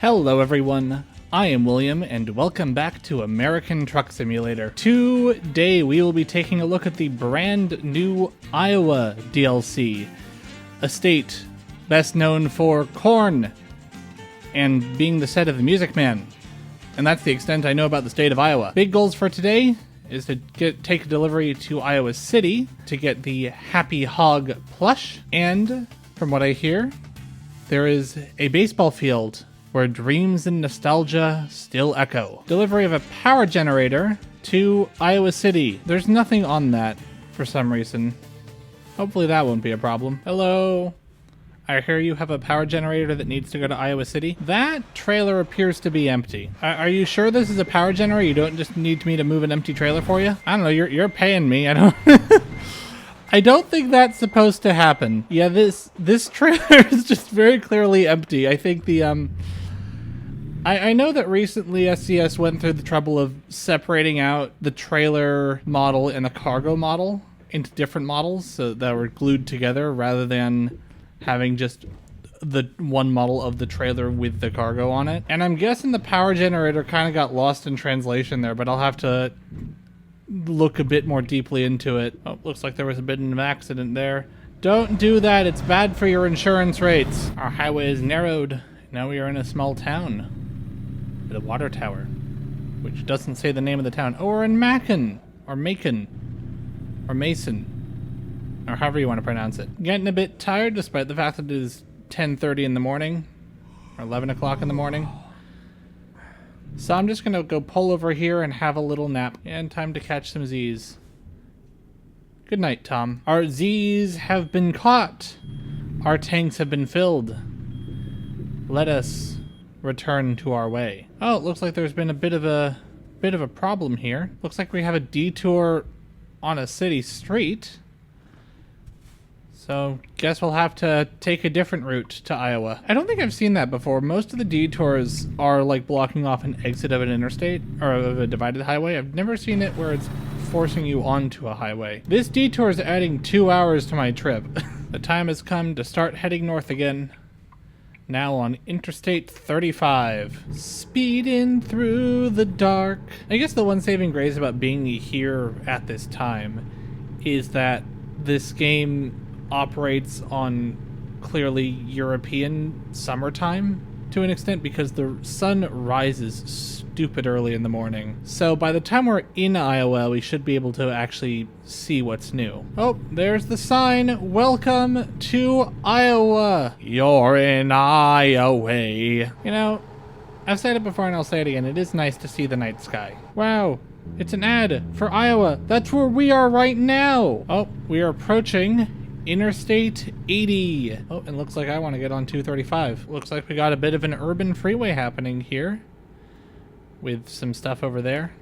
Hello everyone, I am William and welcome back to American Truck Simulator. Today we will be taking a look at the brand new Iowa DLC, a state best known for corn and being the set of the Music Man. And that's the extent I know about the state of Iowa. Big goals for today is to take a delivery to Iowa City to get the Happy Hog plush, and from what I hear, there is a baseball field where dreams and nostalgia still echo. Delivery of a power generator to Iowa City. There's nothing on that for some reason. Hopefully that won't be a problem. Hello. I hear you have a power generator that needs to go to Iowa City. That trailer appears to be empty. Are you sure this is a power generator? You don't just need me to move an empty trailer for you? I don't know, you're paying me. I don't I don't think that's supposed to happen. Yeah, this trailer is just very clearly empty. I think the I know that recently SCS went through the trouble of separating out the trailer model and the cargo model into different models so that were glued together rather than having just the one model of the trailer with the cargo on it. And I'm guessing the power generator kind of got lost in translation there, but I'll have to look a bit more deeply into it. Oh, looks like there was a bit of an accident there. Don't do that, it's bad for your insurance rates. Our highway is narrowed. Now we are in a small town. The water tower, which doesn't say the name of the town. Oh, we're in Macon, or Macon, or Mason, or however you want to pronounce it. Getting a bit tired despite the fact that it is 10:30 in the morning, or 11 o'clock in the morning. So I'm just gonna go pull over here and have a little nap. And time to catch some Z's. Good night, Tom. Our Z's have been caught. Our tanks have been filled. Let us return to our way. Oh, it looks like there's been a bit of a problem here. Looks like we have a detour on a city street. So, guess we'll have to take a different route to Iowa. I don't think I've seen that before. Most of the detours are like blocking off an exit of an interstate or of a divided highway. I've never seen it where it's forcing you onto a highway. This detour is adding 2 hours to my trip. The time has come to start heading north again. Now on Interstate 35. Speeding through the dark. I guess the one saving grace about being here at this time is that this game operates on clearly European summertime to an extent because the sun rises stupid early in the morning. So by the time we're in Iowa, we should be able to actually see what's new. Oh, there's the sign. Welcome to Iowa. You're in Iowa. You know, I've said it before and I'll say it again. It is nice to see the night sky. Wow, it's an ad for Iowa. That's where we are right now. Oh, we are approaching Interstate 80. Oh, and looks like I want to get on 235. Looks like we got a bit of an urban freeway happening here with some stuff over there.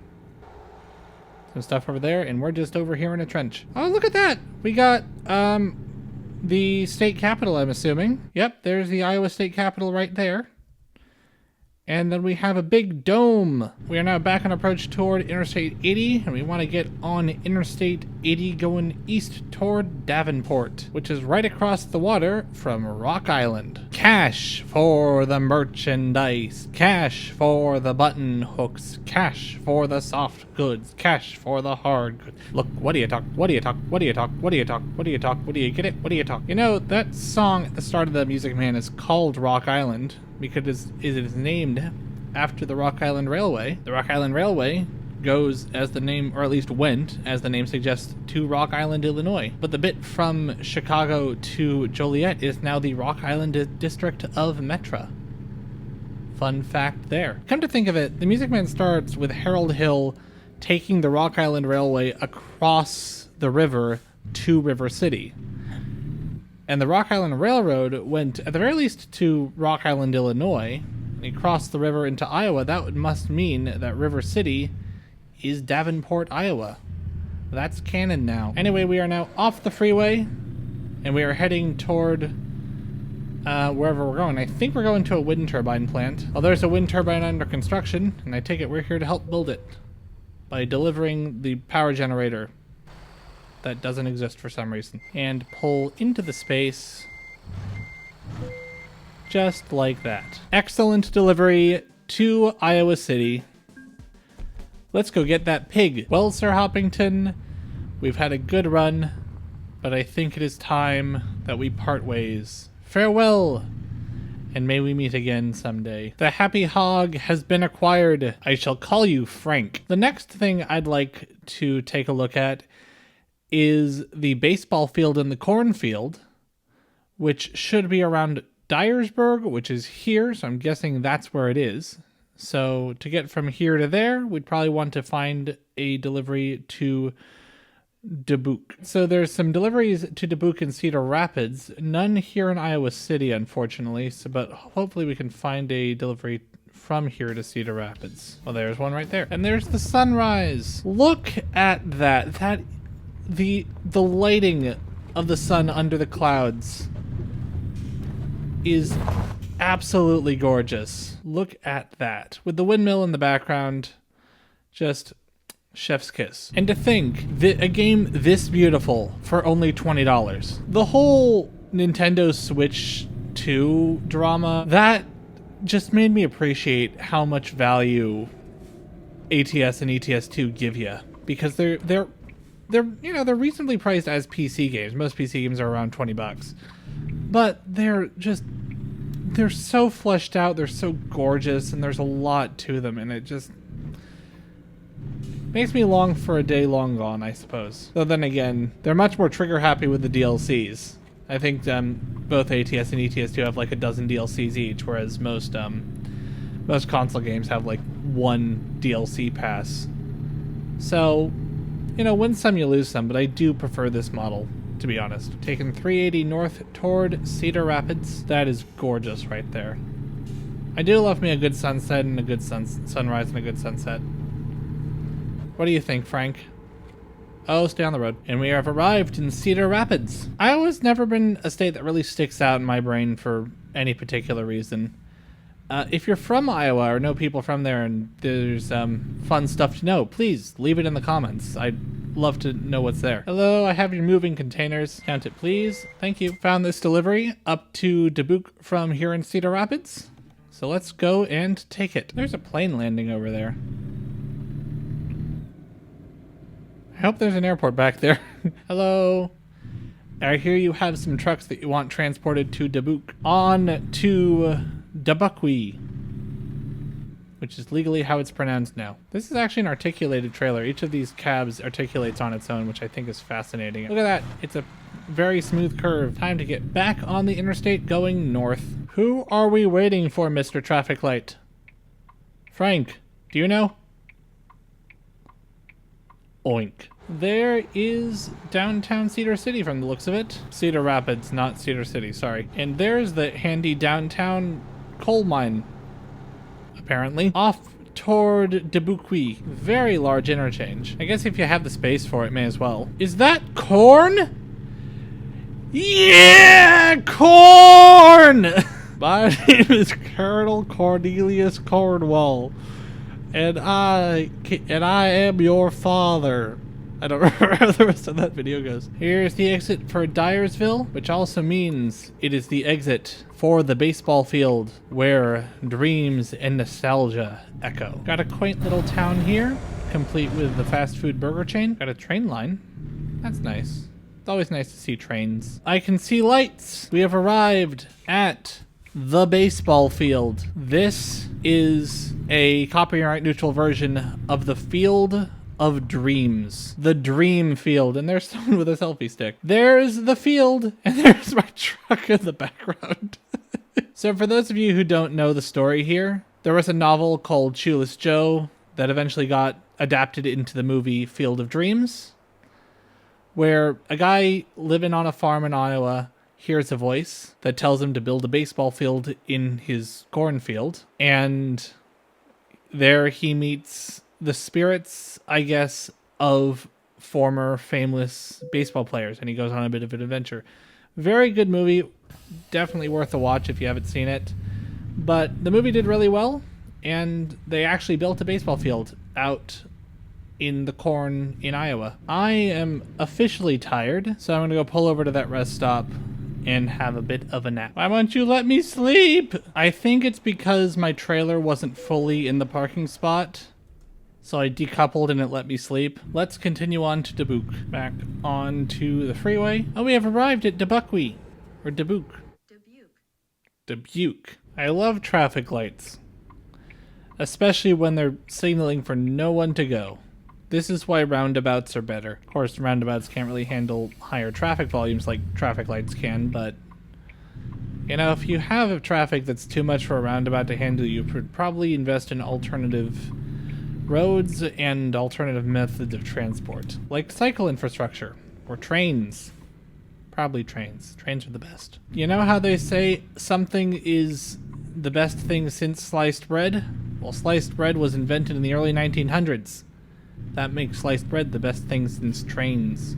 Some stuff over there, and we're just over here in a trench. Oh, look at that. We got the state capitol, I'm assuming. Yep, there's the Iowa State Capitol right there. And then we have a big dome. We are now back on approach toward Interstate 80, and we want to get on Interstate 80 going east toward Davenport, which is right across the water from Rock Island. Cash for the merchandise, cash for the button hooks, cash for the soft goods, cash for the hard goods. Look, what do you talk? What do you talk? What do you talk? What do you talk? What do you talk? What do you get it? What do you talk? You know, that song at the start of the Music Man is called Rock Island because it is named after the Rock Island Railway. The Rock Island Railway goes as the name, or at least went, as the name suggests, to Rock Island, Illinois. But the bit from Chicago to Joliet is now the Rock Island district of Metra. Fun fact there. Come to think of it, the Music Man starts with Harold Hill taking the Rock Island Railway across the river to River City. And the Rock Island Railroad went, at the very least, to Rock Island, Illinois, and he crossed the river into Iowa. That must mean that River City is Davenport, Iowa. That's canon now. Anyway, we are now off the freeway, and we are heading toward wherever we're going. I think we're going to a wind turbine plant. Well, there's a wind turbine under construction, and I take it we're here to help build it by delivering the power generator that doesn't exist for some reason. And pull into the space Just like that. Excellent delivery to Iowa City. Let's go get that pig. Well, Sir Hoppington, we've had a good run, but I think it is time that we part ways. Farewell, and may we meet again someday. The happy hog has been acquired. I shall call you Frank. The next thing I'd like to take a look at is the baseball field and the cornfield, which should be around Dyersburg, which is here, so I'm guessing that's where it is. So to get from here to there, we'd probably want to find a delivery to Dubuque. So there's some deliveries to Dubuque and Cedar Rapids. None here in Iowa City, unfortunately, but hopefully we can find a delivery from here to Cedar Rapids. Well, there's one right there. And there's the sunrise. Look at that. The lighting of the sun under the clouds is absolutely gorgeous. Look at that. With the windmill in the background, just chef's kiss. And to think that a game this beautiful for only $20. The whole Nintendo Switch 2 drama, that just made me appreciate how much value ATS and ETS2 give you, because they're reasonably priced as PC games. Most PC games are around $20. But they're so fleshed out, they're so gorgeous, and there's a lot to them, and it just makes me long for a day long gone, I suppose. Though then again, they're much more trigger happy with the DLCs. I think both ATS and ETS2 have like a dozen DLCs each, whereas most console games have like one DLC pass. So, win some, you lose some, but I do prefer this model, to be honest. Taking 380 north toward Cedar Rapids. That is gorgeous right there. I do love me a good sunset and a good sunrise and a good sunset. What do you think, Frank? Oh, stay on the road. And we have arrived in Cedar Rapids. Iowa's never been a state that really sticks out in my brain for any particular reason. If you're from Iowa or know people from there and there's fun stuff to know, please leave it in the comments. I'd love to know what's there. Hello, I have your moving containers. Count it, please. Thank you. Found this delivery up to Dubuque from here in Cedar Rapids. So let's go and take it. There's a plane landing over there. I hope there's an airport back there. Hello. I hear you have some trucks that you want transported to Dubuque. On to Dubuque, which is legally how it's pronounced now. This is actually an articulated trailer. Each of these cabs articulates on its own, which I think is fascinating. Look at that. It's a very smooth curve. Time to get back on the interstate going north. Who are we waiting for, Mr. Traffic Light? Frank, do you know? Oink. There is downtown Cedar City from the looks of it. Cedar Rapids, not Cedar City, sorry. And there's the handy downtown coal mine, apparently. Off toward Dubuque. Very large interchange. I guess if you have the space for it, may as well. Is that corn? Yeah, corn! My name is Colonel Cornelius Cornwall. And I am your father. I don't remember how the rest of that video goes. Here's the exit for Dyersville, which also means it is the exit for the baseball field where dreams and nostalgia echo. Got a quaint little town here, complete with the fast food burger chain. Got a train line. That's nice. It's always nice to see trains. I can see lights. We have arrived at the baseball field. This is a copyright neutral version of the Field of Dreams. The Dream Field. And there's someone with a selfie stick. There's the field, and there's my truck in the background. So for those of you who don't know the story here, there was a novel called Shoeless Joe that eventually got adapted into the movie Field of Dreams, where a guy living on a farm in Iowa hears a voice that tells him to build a baseball field in his cornfield. And there he meets the spirits, I guess, of former famous baseball players. And he goes on a bit of an adventure. Very good movie. Definitely worth a watch if you haven't seen it. But the movie did really well. And they actually built a baseball field out in the corn in Iowa. I am officially tired, so I'm going to go pull over to that rest stop and have a bit of a nap. Why won't you let me sleep? I think it's because my trailer wasn't fully in the parking spot, so I decoupled and it let me sleep. Let's continue on to Dubuque. Back onto the freeway. Oh, we have arrived at Dubuque. Or Dubuque. Dubuque. I love traffic lights, especially when they're signaling for no one to go. This is why roundabouts are better. Of course, roundabouts can't really handle higher traffic volumes like traffic lights can, but you know, if you have a traffic that's too much for a roundabout to handle, you should probably invest in alternative roads and alternative methods of transport, like cycle infrastructure or trains. Probably trains. Trains are the best. You know how they say something is the best thing since sliced bread? Well, sliced bread was invented in the early 1900s. That makes sliced bread the best thing since trains.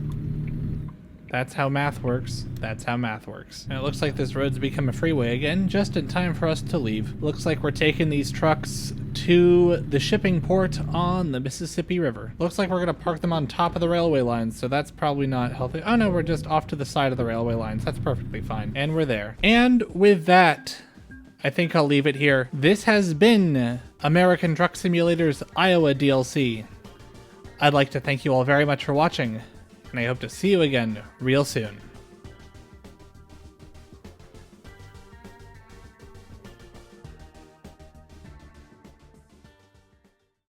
That's how math works. That's how math works. And it looks like this road's become a freeway again, just in time for us to leave. Looks like we're taking these trucks to the shipping port on the Mississippi River. Looks like we're gonna park them on top of the railway lines, so that's probably not healthy. Oh no, we're just off to the side of the railway lines. That's perfectly fine. And we're there. And with that, I think I'll leave it here. This has been American Truck Simulator's Iowa DLC. I'd like to thank you all very much for watching, and I hope to see you again real soon.